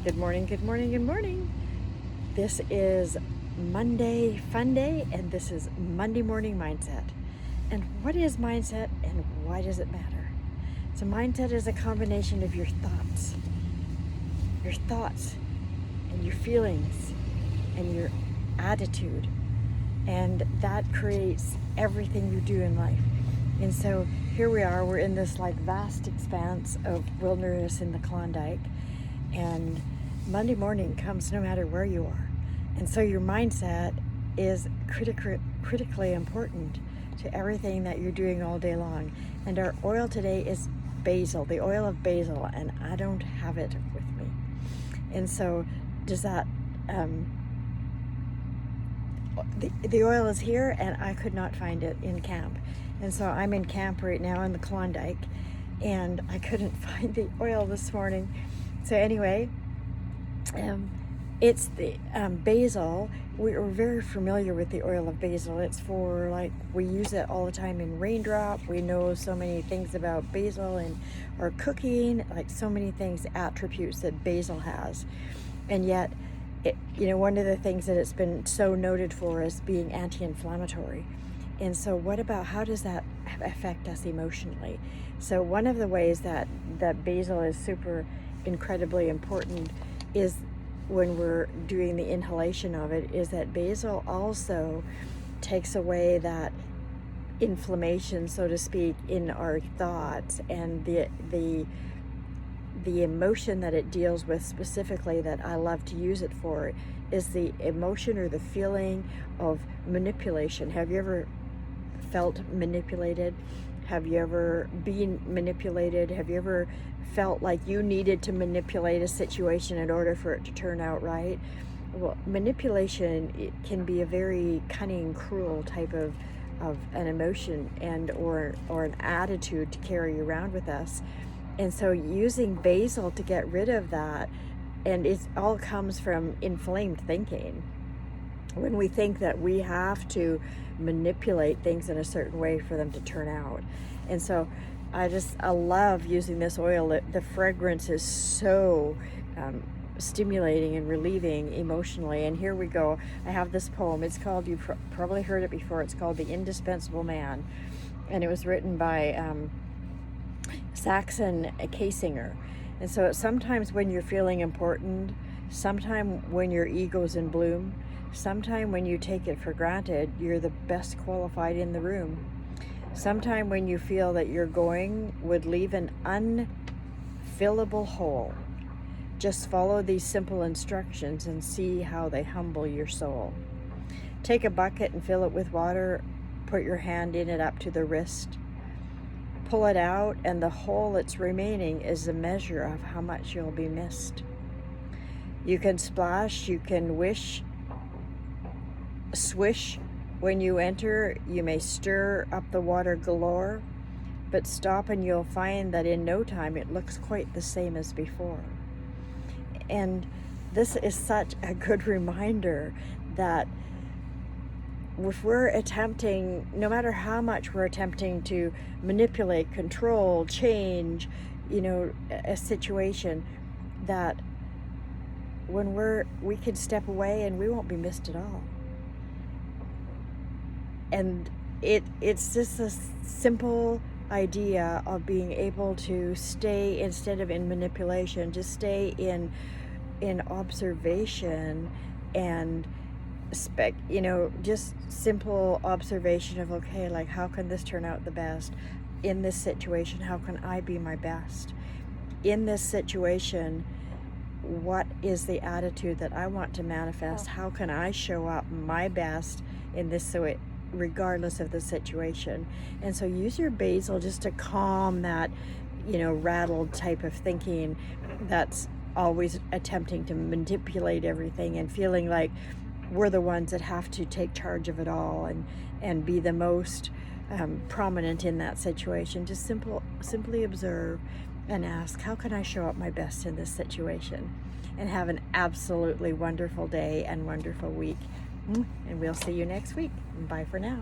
Good morning, good morning, good morning. This is Monday Fun Day, and this is Monday Morning Mindset. And what is mindset and why does it matter? So, mindset is a combination of your thoughts and your feelings and your attitude, and that creates everything you do in life. And so here we are, we're in this like vast expanse of wilderness in the Klondike, and Monday morning comes no matter where you are. And so your mindset is critically important to everything that you're doing all day long. And our oil today is basil, the oil of basil, and I don't have it with me. And so does that, the oil is here and I could not find it in camp. And so I'm in camp right now in the Klondike and I couldn't find the oil this morning. So anyway, it's the basil. We're very familiar with the oil of basil. It's for, like, we use it all the time in Raindrop. We know so many things about basil in our cooking, like so many things, attributes that basil has. And yet, one of the things that it's been so noted for is being anti-inflammatory. And so what about, how does that affect us emotionally? So one of the ways that basil is incredibly important is when we're doing the inhalation of it, is that basil also takes away that inflammation, so to speak, in our thoughts, and the emotion that it deals with specifically, that I love to use it for, is the emotion or the feeling of manipulation. Have you ever felt manipulated? Have you ever been manipulated? Have you ever felt like you needed to manipulate a situation in order for it to turn out right? Well, manipulation, it can be a very cunning, cruel type of an emotion and or an attitude to carry around with us. And so using basil to get rid of that, and it all comes from inflamed thinking. When we think that we have to manipulate things in a certain way for them to turn out. And so I love using this oil. The fragrance is so stimulating and relieving emotionally. And here we go. I have this poem. It's called, you've probably heard it before, it's called The Indispensable Man. And it was written by Saxon Kasinger. And so sometimes when you're feeling important, sometime when your ego's in bloom, sometime when you take it for granted you're the best qualified in the room, sometime when you feel that your going would leave an unfillable hole, just follow these simple instructions and see how they humble your soul. Take a bucket and fill it with water, put your hand in it up to the wrist, pull it out, and the hole that's remaining is the measure of how much you'll be missed. You can splash, you can wish, swish when you enter, you may stir up the water galore, but stop and you'll find that in no time it looks quite the same as before. And this is such a good reminder that if we're attempting, no matter how much we're attempting to manipulate, control, change, a situation, that when we can step away and we won't be missed at all. And it's just a simple idea of being able to stay, instead of in manipulation, just stay in observation and just simple observation of, okay, like, how can this turn out the best in this situation? How can I be my best in this situation? What is the attitude that I want to manifest? How can I show up my best in this, regardless of the situation? And so use your basil just to calm that, rattled type of thinking that's always attempting to manipulate everything and feeling like we're the ones that have to take charge of it all and be the most prominent in that situation. Just simply observe and ask, how can I show up my best in this situation? And have an absolutely wonderful day and wonderful week. And we'll see you next week. Bye for now.